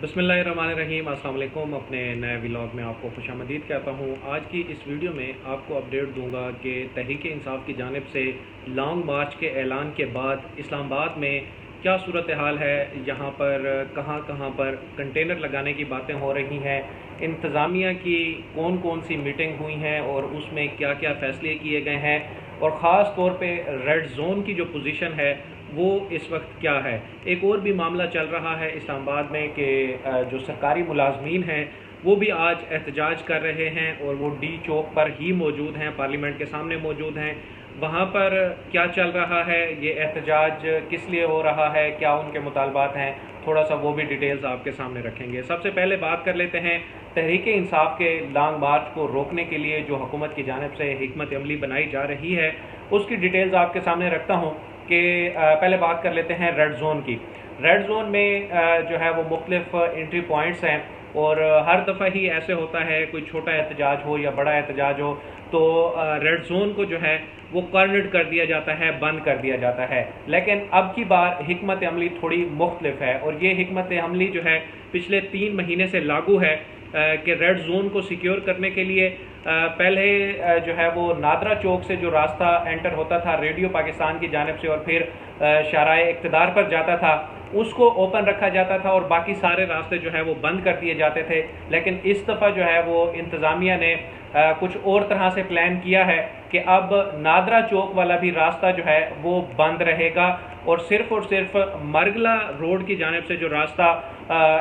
बिस्मिल्लाहिर्रहमानिर्रहीम। अस्सलाम वालेकुम। अपने नए व्लॉग में आपको खुशामदीद कहता हूँ। आज की इस वीडियो में आपको अपडेट दूंगा कि तहरीक इंसाफ की जानिब से लॉन्ग मार्च के ऐलान के बाद इस्लामाबाद में क्या सूरत हाल है, यहाँ पर कहाँ कहाँ पर कंटेनर लगाने की बातें हो रही हैं, इंतज़ामिया की कौन कौन सी मीटिंग हुई हैं और उसमें क्या क्या फ़ैसले किए गए हैं, और ख़ास तौर पे रेड ज़ोन की जो पोजीशन है वो इस वक्त क्या है। एक और भी मामला चल रहा है इस्लामाबाद में कि जो सरकारी मुलाजमीन हैं वो भी आज एहतजाज कर रहे हैं और वो डी चौक पर ही मौजूद हैं, पार्लियामेंट के सामने मौजूद हैं। वहाँ पर क्या चल रहा है, ये एहतजाज किस लिए हो रहा है, क्या उनके मुतालबात हैं, थोड़ा सा वो भी डिटेल्स आपके सामने रखेंगे। सबसे पहले बात कर लेते हैं तहरीक इंसाफ के लॉन्ग मार्च को रोकने के लिए जो हुकूमत की जानिब से हिकमत अमली बनाई जा रही है, उसकी डिटेल्स आपके सामने रखता हूँ कि पहले बात कर लेते हैं रेड ज़ोन की। रेड ज़ोन में जो है वो मुख्तलिफ एंट्री पॉइंट्स हैं और हर दफ़ा ही ऐसे होता है, कोई छोटा एहतजाज हो या बड़ा एहतजाज हो तो रेड ज़ोन को जो है वो कॉर्नर्ड कर दिया जाता है, बंद कर दिया जाता है। लेकिन अब की बार हिकमत अमली थोड़ी मुख्तलिफ है और ये हिकमत अमली जो है पिछले 3 महीने से लागू है कि रेड ज़ोन को सिक्योर करने के लिए पहले जो है वो नादरा चौक से जो रास्ता एंटर होता था रेडियो पाकिस्तान की जानिब से और फिर शाराए इक़्तिदार पर जाता था, उसको ओपन रखा जाता था और बाकी सारे रास्ते जो है वो बंद कर दिए जाते थे। लेकिन इस दफ़ा जो है वो इंतज़ामिया ने कुछ और तरह से प्लान किया है कि अब नादरा चौक वाला भी रास्ता जो है वो बंद रहेगा और सिर्फ मरगला रोड की जानिब से जो रास्ता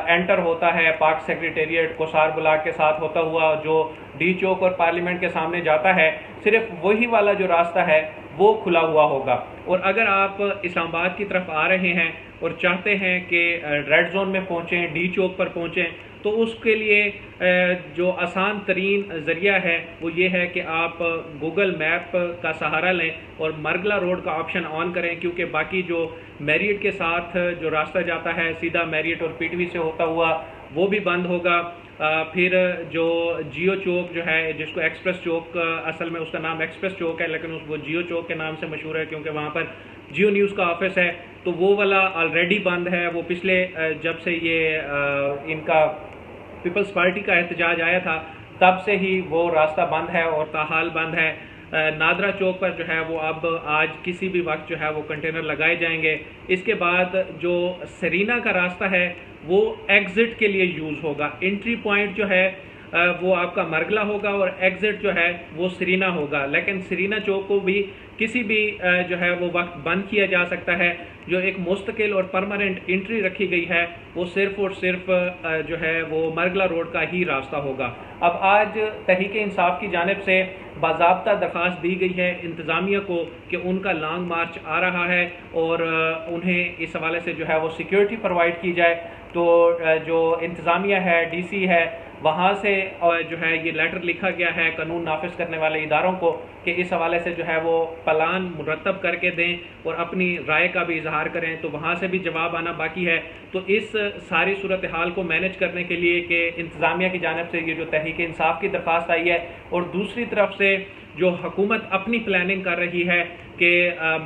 एंटर होता है पाक सेक्रेटेरिएट कोसार ब्लॉक के साथ होता हुआ जो डी चौक और पार्लियामेंट के सामने जाता है, सिर्फ वही वाला जो रास्ता है वो खुला हुआ होगा। और अगर आप इस्लामाबाद की तरफ आ रहे हैं और चाहते हैं कि रेड जोन में पहुँचें, डी चौक पर पहुँचें, तो उसके लिए जो आसान तरीन ज़रिया है वो ये है कि आप गूगल मैप का सहारा लें और मरगला रोड का ऑप्शन ऑन करें, क्योंकि बाकी जो मैरियट के साथ जो रास्ता जाता है सीधा मैरियट और पीटवी से होता हुआ वो भी बंद होगा। फिर जो जियो चौक जो है, जिसको एक्सप्रेस चौक, असल में उसका नाम एक्सप्रेस चौक है लेकिन वो जियो चौक के नाम से मशहूर है क्योंकि वहाँ पर जियो न्यूज़ का ऑफिस है, तो वो वाला ऑलरेडी बंद है। वो पिछले जब से ये इनका पीपल्स पार्टी का एहतजाज आया था तब से ही वो रास्ता बंद है और ताहाल बंद है। नादरा चौक पर जो है वो अब आज किसी भी वक्त जो है वो कंटेनर लगाए जाएंगे। इसके बाद जो सरीना का रास्ता है वो एग्ज़िट के लिए यूज़ होगा। एंट्री पॉइंट जो है वो आपका मरगला होगा और एग्ज़िट जो है वो सरीना होगा, लेकिन सरीना चौक को भी किसी भी जो है वो वक्त बंद किया जा सकता है। जो एक मुस्तकिल और परमानेंट एंट्री रखी गई है वो सिर्फ और सिर्फ जो है वो मरगला रोड का ही रास्ता होगा। अब आज तहरीक इंसाफ की जानिब से बाज़ाब्ता दरख्वास्त दी गई है इंतज़ामिया को कि उनका लॉन्ग मार्च आ रहा है और उन्हें इस हवाले से जो है वो सिक्योरिटी प्रोवाइड की जाए। तो जो इंतज़ामिया है, डीसी है, वहाँ से जो है ये लेटर लिखा गया है कानून नाफिज करने वाले इदारों को कि इस हवाले से जो है वो प्लान मुरतब करके दें और अपनी राय का भी इजहार करें। तो वहाँ से भी जवाब आना बाकी है। तो इस सारी सूरत हाल को मैनेज करने के लिए कि इंतज़ामिया की जानिब से ये जो तहरीक इंसाफ की दरख्वास्त आई है और दूसरी तरफ से जो हुकूमत अपनी प्लानिंग कर रही है कि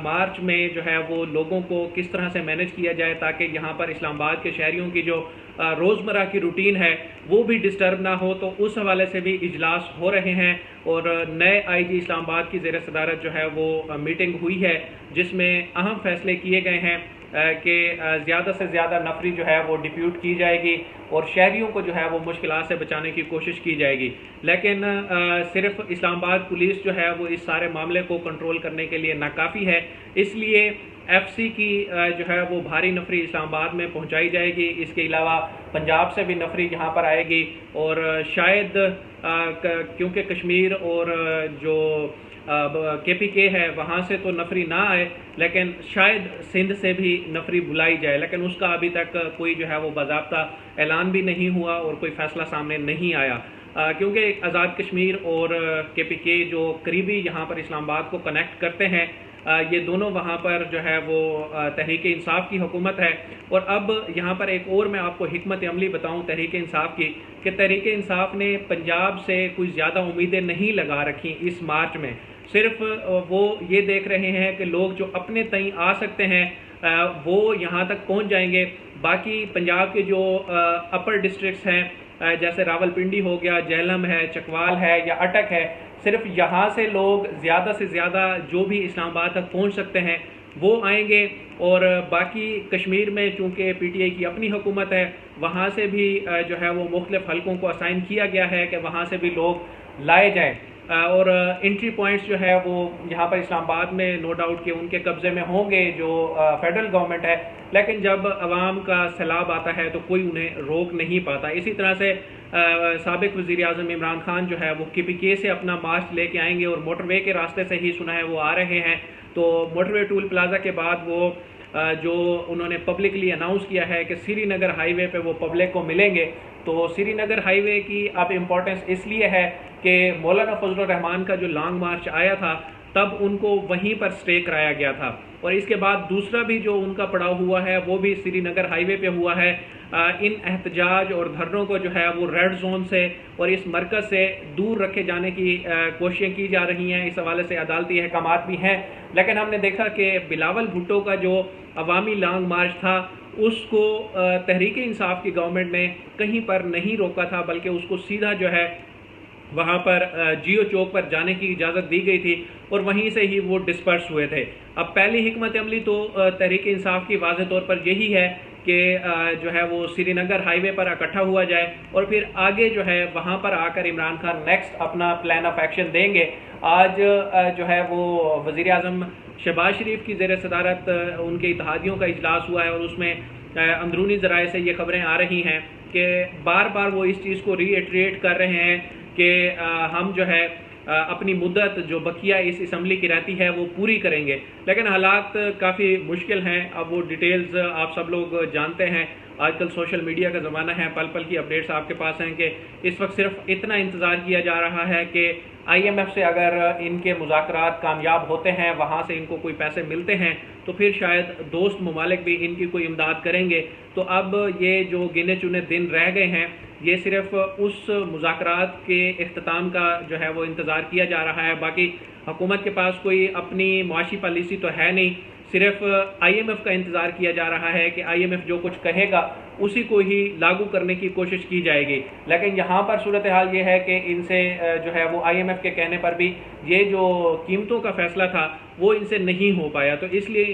मार्च में जो है वो लोगों को किस तरह से मैनेज किया जाए ताकि यहाँ पर इस्लामाबाद के शहरियों की जो रोज़मर्रा की रूटीन है वो भी डिस्टर्ब ना हो, तो उस हवाले से भी इजलास हो रहे हैं। और नए आईजी इस्लामाबाद की ज़ेर सदारत जो है वो मीटिंग हुई है जिसमें अहम फैसले किए गए हैं कि ज़्यादा से ज़्यादा नफरी जो है वो डिप्यूट की जाएगी और शहरियों को जो है वो मुश्किलात से बचाने की कोशिश की जाएगी। लेकिन सिर्फ इस्लामाबाद पुलिस जो है वो इस सारे मामले को कंट्रोल करने के लिए नाकाफ़ी है, इसलिए एफसी की जो है वो भारी नफरी इस्लामाबाद में पहुंचाई जाएगी। इसके अलावा पंजाब से भी नफरी यहाँ पर आएगी और शायद क्योंकि कश्मीर और जो KPK है वहाँ से तो नफरी ना आए, लेकिन शायद सिंध से भी नफरी बुलाई जाए, लेकिन उसका अभी तक कोई जो है वो बाज़ाब्ता ऐलान भी नहीं हुआ और कोई फ़ैसला सामने नहीं आया। क्योंकि आज़ाद कश्मीर और KPK जो करीबी यहाँ पर इस्लामाबाद को कनेक्ट करते हैं, ये दोनों वहाँ पर जो है वो तहरीक इंसाफ की हुकूमत है। और अब यहाँ पर एक और मैं आपको हिकमत अमली बताऊँ तहरीक इंसाफ की कि तहरीक इंसाफ ने पंजाब से कोई ज़्यादा उम्मीदें नहीं लगा रखी इस मार्च में। सिर्फ वो ये देख रहे हैं कि लोग जो अपने तई आ सकते हैं वो यहाँ तक पहुँच जाएंगे, باقی پنجاب کے جو اپر ڈسٹرکٹس ہیں جیسے راولپنڈی ہو گیا، جہلم ہے، چکوال ہے یا اٹک ہے، صرف یہاں سے لوگ زیادہ سے زیادہ جو بھی اسلام آباد تک پہنچ سکتے ہیں وہ آئیں گے، اور باقی کشمیر میں چونکہ پی ٹی آئی کی اپنی حکومت ہے، وہاں سے بھی جو ہے وہ مختلف حلقوں کو اسائن کیا گیا ہے کہ وہاں سے بھی لوگ لائے جائیں، اور انٹری پوائنٹس جو ہے وہ یہاں پر اسلام آباد میں نو ڈاؤٹ کہ ان کے قبضے میں ہوں گے جو فیڈرل گورنمنٹ ہے، لیکن جب عوام کا سیلاب آتا ہے تو کوئی انہیں روک نہیں پاتا۔ اسی طرح سے سابق وزیر اعظم عمران خان جو ہے وہ کے پی کے سے اپنا مارچ لے کے آئیں گے، اور موٹر وے کے راستے سے ہی سنا ہے وہ آ رہے ہیں، تو موٹر وے ٹول پلازا کے بعد وہ جو انہوں نے پبلکلی اناؤنس کیا ہے کہ سری نگر ہائی وے پہ وہ پبلک کو ملیں گے، تو سری نگر ہائی وے کی اب امپورٹنس اس لیے ہے کہ مولانا فضل الرحمان کا جو لانگ مارچ آیا تھا تب ان کو وہیں پر سٹے کرایا گیا تھا، اور اس کے بعد دوسرا بھی جو ان کا پڑاؤ ہوا ہے وہ بھی سری نگر ہائی وے پہ ہوا ہے۔ ان احتجاج اور دھرنوں کو جو ہے وہ ریڈ زون سے اور اس مرکز سے دور رکھے جانے کی کوششیں کی جا رہی ہیں، اس حوالے سے عدالتی احکامات بھی ہیں، لیکن ہم نے دیکھا کہ بلاول بھٹو کا جو عوامی لانگ مارچ تھا اس کو تحریک انصاف کی گورنمنٹ نے کہیں پر نہیں روکا تھا، بلکہ اس کو سیدھا جو ہے وہاں پر جیو چوک پر جانے کی اجازت دی گئی تھی، اور وہیں سے ہی وہ ڈسپرس ہوئے تھے۔ اب پہلی حکمت عملی تو تحریک انصاف کی واضح طور پر یہی ہے کہ جو ہے وہ سری نگر ہائی وے پر اکٹھا ہوا جائے، اور پھر آگے جو ہے وہاں پر آ کر عمران خان نیکسٹ اپنا پلان آف ایکشن دیں گے۔ آج جو ہے وہ وزیر اعظم شہباز شریف کی زیر صدارت ان کے اتحادیوں کا اجلاس ہوا ہے، اور اس میں اندرونی ذرائع سے یہ خبریں آ رہی ہیں کہ بار بار وہ اس چیز کو ری ایٹریٹ کر رہے ہیں کہ ہم جو ہے اپنی مدت جو بقیہ اس اسمبلی کی رہتی ہے وہ پوری کریں گے، لیکن حالات کافی مشکل ہیں۔ اب وہ ڈیٹیلز آپ سب لوگ جانتے ہیں، آج کل سوشل میڈیا کا زمانہ ہے، پل پل کی اپڈیٹس آپ کے پاس ہیں کہ اس وقت صرف اتنا انتظار کیا جا رہا ہے کہ آئی ایم ایف سے اگر ان کے مذاکرات کامیاب ہوتے ہیں، وہاں سے ان کو کوئی پیسے ملتے ہیں تو پھر شاید دوست ممالک بھی ان کی کوئی امداد کریں گے۔ تو اب یہ جو گنے چنے دن رہ گئے ہیں، یہ صرف اس مذاکرات کے اختتام کا جو ہے وہ انتظار کیا جا رہا ہے۔ باقی حکومت کے پاس کوئی اپنی معاشی پالیسی تو ہے نہیں، صرف آئی ایم ایف کا انتظار کیا جا رہا ہے کہ آئی ایم ایف جو کچھ کہے گا اسی کو ہی لاگو کرنے کی کوشش کی جائے گی، لیکن یہاں پر صورتحال یہ ہے کہ ان سے جو ہے وہ آئی ایم ایف کے کہنے پر بھی یہ جو قیمتوں کا فیصلہ تھا وہ ان سے نہیں ہو پایا، تو اس لیے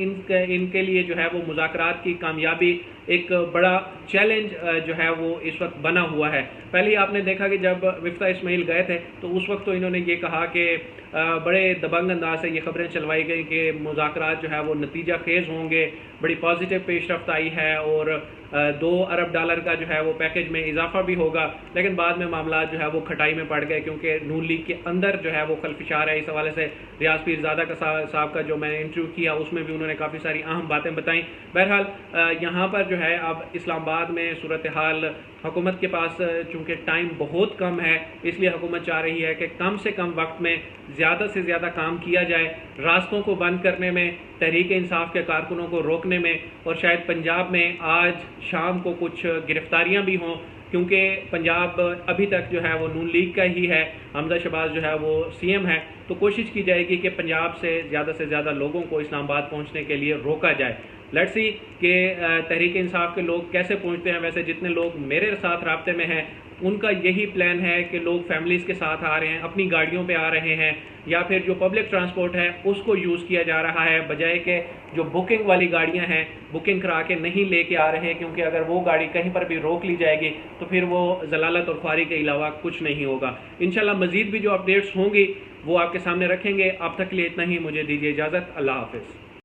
ان کے لیے جو ہے وہ مذاکرات کی کامیابی ایک بڑا چیلنج جو ہے وہ اس وقت بنا ہوا ہے۔ پہلے آپ نے دیکھا کہ جب مفتاح اسماعیل گئے تھے تو اس وقت تو انہوں نے یہ کہا کہ بڑے دبنگ انداز سے یہ خبریں چلوائی گئی کہ مذاکرات جو ہے وہ نتیجہ خیز ہوں گے، بڑی پازیٹیو پیش رفت آئی ہے اور $2 ارب کا جو ہے وہ پیکج میں اضافہ بھی ہوگا، لیکن بعد میں معاملات جو ہے وہ کھٹائی میں پڑ گئے کیونکہ نون لیگ کے اندر جو ہے وہ خلفشار ہے۔ اس حوالے سے ریاض پیرزادہ کا صاحب کا جو میں نے انٹرویو کیا اس میں بھی انہوں نے کافی ساری اہم باتیں بتائیں۔ بہرحال یہاں پر جو ہے اب اسلام آباد میں صورتحال حکومت کے پاس چونکہ ٹائم بہت کم ہے، اس لیے حکومت چاہ رہی ہے کہ کم سے کم وقت میں زیادہ سے زیادہ کام کیا جائے، راستوں کو بند کرنے میں، تحریک انصاف کے کارکنوں کو روکنے میں، اور شاید پنجاب میں آج شام کو کچھ گرفتاریاں بھی ہوں کیونکہ پنجاب ابھی تک جو ہے وہ نون لیگ کا ہی ہے، حمزہ شہباز جو ہے وہ سی ایم ہے، تو کوشش کی جائے گی کہ پنجاب سے زیادہ لوگوں کو اسلام آباد پہنچنے کے لیے روکا جائے۔ لیٹس سی کہ تحریک انصاف کے لوگ کیسے پہنچتے ہیں۔ ویسے جتنے لوگ میرے ساتھ رابطے میں ہیں ان کا یہی پلان ہے کہ لوگ فیملیز کے ساتھ آ رہے ہیں، اپنی گاڑیوں پہ آ رہے ہیں، یا پھر جو پبلک ٹرانسپورٹ ہے اس کو یوز کیا جا رہا ہے، بجائے کہ جو بکنگ والی گاڑیاں ہیں بکنگ کرا کے نہیں لے کے آ رہے ہیں، کیونکہ اگر وہ گاڑی کہیں پر بھی روک لی جائے گی تو پھر وہ ضلالت اور خواری کے علاوہ کچھ نہیں ہوگا۔ انشاءاللہ مزید بھی جو اپڈیٹس ہوں گی وہ آپ کے سامنے رکھیں گے۔ اب تک کے لیے اتنا ہی، مجھے دیجیے اجازت، اللہ حافظ۔